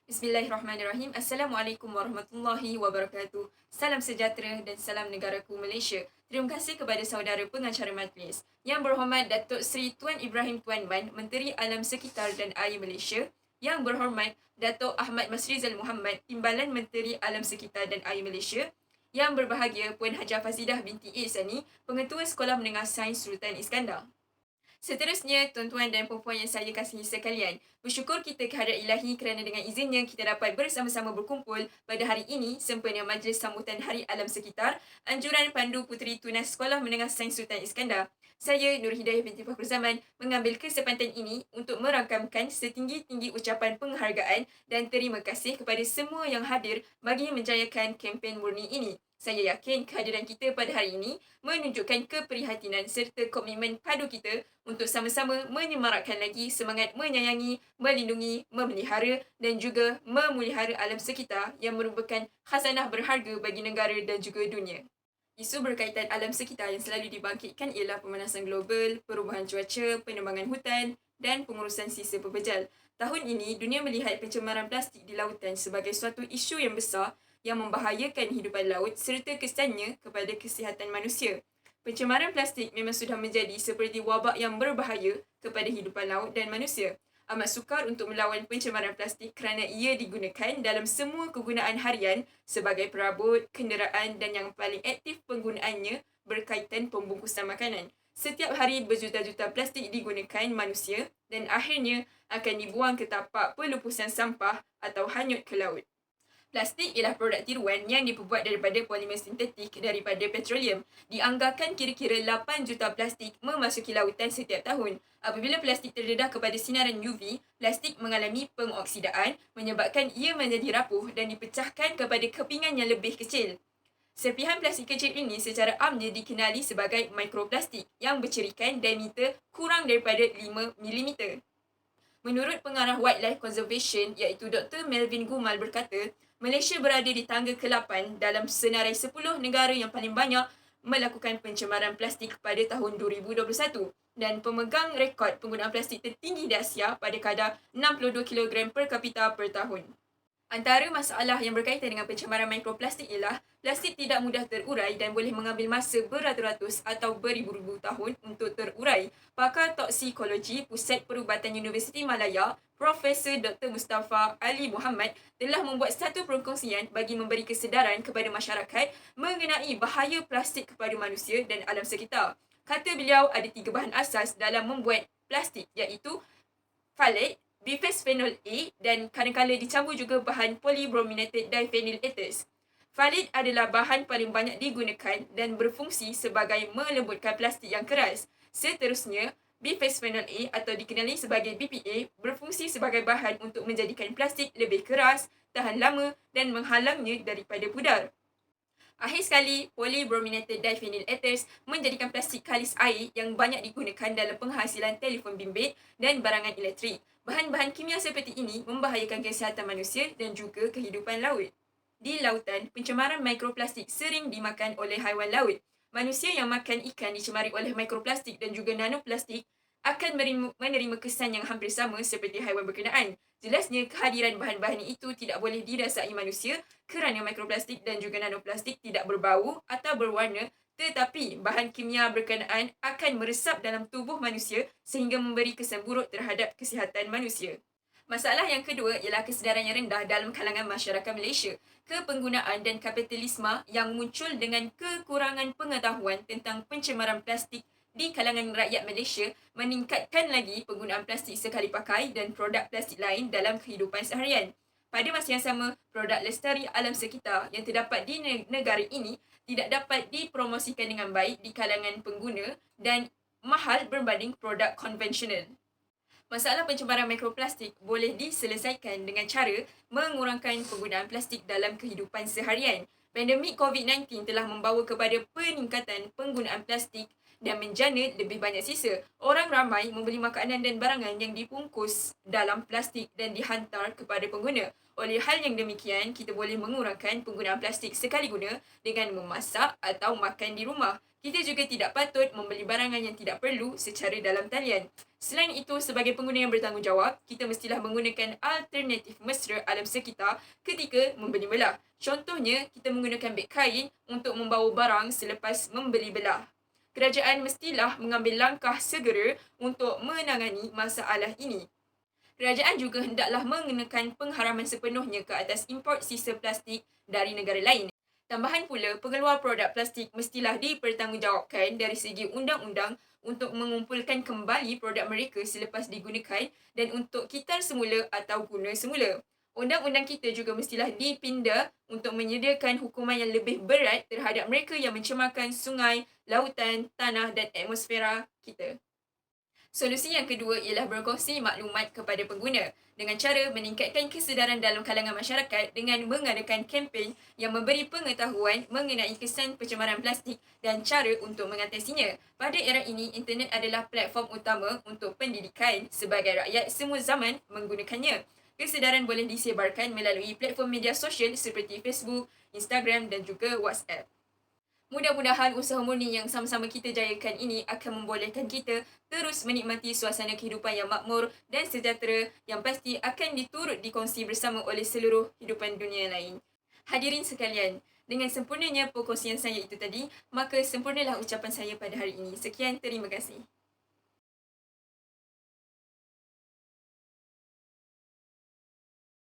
Bismillahirrahmanirrahim. Assalamualaikum warahmatullahi wabarakatuh. Salam sejahtera dan salam negaraku Malaysia. Terima kasih kepada saudara pengacara majlis. Yang berhormat Datuk Seri Tuan Ibrahim Tuan Man, Menteri Alam Sekitar dan Air Malaysia. Yang berhormat Datuk Ahmad Masrizal Muhammad, Timbalan Menteri Alam Sekitar dan Air Malaysia. Yang berbahagia Puan Hajah Fazidah binti Ihsani, Pengetua Sekolah Menengah Sains Sultan Iskandar. Seterusnya, tuan-tuan dan puan-puan yang saya kasihi sekalian, bersyukur kita kehadrat ilahi kerana dengan izinnya kita dapat bersama-sama berkumpul pada hari ini sempena Majlis Sambutan Hari Alam Sekitar, Anjuran Pandu Puteri Tunas Sekolah Menengah Sains Sultan Iskandar. Saya, Nur Hidayah binti Fakhru Zaman, mengambil kesempatan ini untuk merakamkan setinggi-tinggi ucapan penghargaan dan terima kasih kepada semua yang hadir bagi menjayakan kempen murni ini. Saya yakin kehadiran kita pada hari ini menunjukkan keprihatinan serta komitmen padu kita untuk sama-sama menyemarakkan lagi semangat menyayangi, melindungi, memelihara dan juga memelihara alam sekitar yang merupakan khazanah berharga bagi negara dan juga dunia. Isu berkaitan alam sekitar yang selalu dibangkitkan ialah pemanasan global, perubahan cuaca, penebangan hutan dan pengurusan sisa pepejal. Tahun ini, dunia melihat pencemaran plastik di lautan sebagai suatu isu yang besar yang membahayakan hidupan laut serta kesannya kepada kesihatan manusia. Pencemaran plastik memang sudah menjadi seperti wabak yang berbahaya kepada hidupan laut dan manusia. Amat sukar untuk melawan pencemaran plastik kerana ia digunakan dalam semua kegunaan harian sebagai perabot, kenderaan dan yang paling aktif penggunaannya berkaitan pembungkusan makanan. Setiap hari berjuta-juta plastik digunakan manusia dan akhirnya akan dibuang ke tapak pelupusan sampah atau hanyut ke laut. Plastik ialah produk tiruan yang diperbuat daripada polimer sintetik daripada petroleum. Dianggarkan kira-kira 8 juta plastik memasuki lautan setiap tahun. Apabila plastik terdedah kepada sinaran UV, plastik mengalami pengoksidaan menyebabkan ia menjadi rapuh dan dipecahkan kepada kepingan yang lebih kecil. Serpihan plastik kecil ini secara amnya dikenali sebagai mikroplastik yang bercirikan diameter kurang daripada 5 mm. Menurut pengarah Wildlife Conservation iaitu Dr. Melvin Gumal berkata, Malaysia berada di tangga ke-8 dalam senarai 10 negara yang paling banyak melakukan pencemaran plastik pada tahun 2021 dan pemegang rekod penggunaan plastik tertinggi di Asia pada kadar 62 kg per kapita per tahun. Antara masalah yang berkaitan dengan pencemaran mikroplastik ialah plastik tidak mudah terurai dan boleh mengambil masa beratus-ratus atau beribu-ribu tahun untuk terurai. Pakar toksikologi Pusat Perubatan Universiti Malaya, Profesor Dr. Mustafa Ali Muhammad telah membuat satu perkongsian bagi memberi kesedaran kepada masyarakat mengenai bahaya plastik kepada manusia dan alam sekitar. Kata beliau ada 3 bahan asas dalam membuat plastik iaitu phthalate, bisphenol A dan kadang-kadang dicampur juga bahan polybrominated diphenyl ethers. Phthalate adalah bahan paling banyak digunakan dan berfungsi sebagai melembutkan plastik yang keras. Seterusnya, bisphenol A atau dikenali sebagai BPA berfungsi sebagai bahan untuk menjadikan plastik lebih keras, tahan lama dan menghalangnya daripada pudar. Akhir sekali, polybrominated diphenyl ethers menjadikan plastik kalis air yang banyak digunakan dalam penghasilan telefon bimbit dan barangan elektrik. Bahan-bahan kimia seperti ini membahayakan kesihatan manusia dan juga kehidupan laut. Di lautan, pencemaran mikroplastik sering dimakan oleh haiwan laut. Manusia yang makan ikan dicemari oleh mikroplastik dan juga nanoplastik akan menerima kesan yang hampir sama seperti haiwan berkenaan. Jelasnya, kehadiran bahan-bahan itu tidak boleh dirasai manusia kerana mikroplastik dan juga nanoplastik tidak berbau atau berwarna, tetapi bahan kimia berkenaan akan meresap dalam tubuh manusia sehingga memberi kesan buruk terhadap kesihatan manusia. Masalah yang kedua ialah kesedaran yang rendah dalam kalangan masyarakat Malaysia. Kepenggunaan dan kapitalisme yang muncul dengan kekurangan pengetahuan tentang pencemaran plastik di kalangan rakyat Malaysia meningkatkan lagi penggunaan plastik sekali pakai dan produk plastik lain dalam kehidupan seharian. Pada masa yang sama, produk lestari alam sekitar yang terdapat di negara ini tidak dapat dipromosikan dengan baik di kalangan pengguna dan mahal berbanding produk konvensional. Masalah pencemaran mikroplastik boleh diselesaikan dengan cara mengurangkan penggunaan plastik dalam kehidupan seharian. Pandemik COVID-19 telah membawa kepada peningkatan penggunaan plastik dan menjana lebih banyak sisa. Orang ramai membeli makanan dan barangan yang dibungkus dalam plastik dan dihantar kepada pengguna. Oleh hal yang demikian, kita boleh mengurangkan penggunaan plastik sekali guna dengan memasak atau makan di rumah. Kita juga tidak patut membeli barangan yang tidak perlu secara dalam talian. Selain itu, sebagai pengguna yang bertanggungjawab, kita mestilah menggunakan alternatif mesra alam sekitar ketika membeli belah. Contohnya, kita menggunakan beg kain untuk membawa barang selepas membeli belah. Kerajaan mestilah mengambil langkah segera untuk menangani masalah ini. Kerajaan juga hendaklah mengenakan pengharaman sepenuhnya ke atas import sisa plastik dari negara lain. Tambahan pula, pengeluar produk plastik mestilah dipertanggungjawabkan dari segi undang-undang untuk mengumpulkan kembali produk mereka selepas digunakan dan untuk kitar semula atau guna semula. Undang-undang kita juga mestilah dipindah untuk menyediakan hukuman yang lebih berat terhadap mereka yang mencemarkan sungai, lautan, tanah dan atmosfera kita. Solusi yang kedua ialah berkongsi maklumat kepada pengguna dengan cara meningkatkan kesedaran dalam kalangan masyarakat dengan mengadakan kempen yang memberi pengetahuan mengenai kesan pencemaran plastik dan cara untuk mengatasinya. Pada era ini, internet adalah platform utama untuk pendidikan sebagai rakyat semua zaman menggunakannya. Kesedaran boleh disebarkan melalui platform media sosial seperti Facebook, Instagram dan juga WhatsApp. Mudah-mudahan usaha murni yang sama-sama kita jayakan ini akan membolehkan kita terus menikmati suasana kehidupan yang makmur dan sejahtera yang pasti akan diturut dikongsi bersama oleh seluruh hidupan dunia lain. Hadirin sekalian, dengan sempurnanya perkongsian saya itu tadi, maka sempurnalah ucapan saya pada hari ini. Sekian, terima kasih.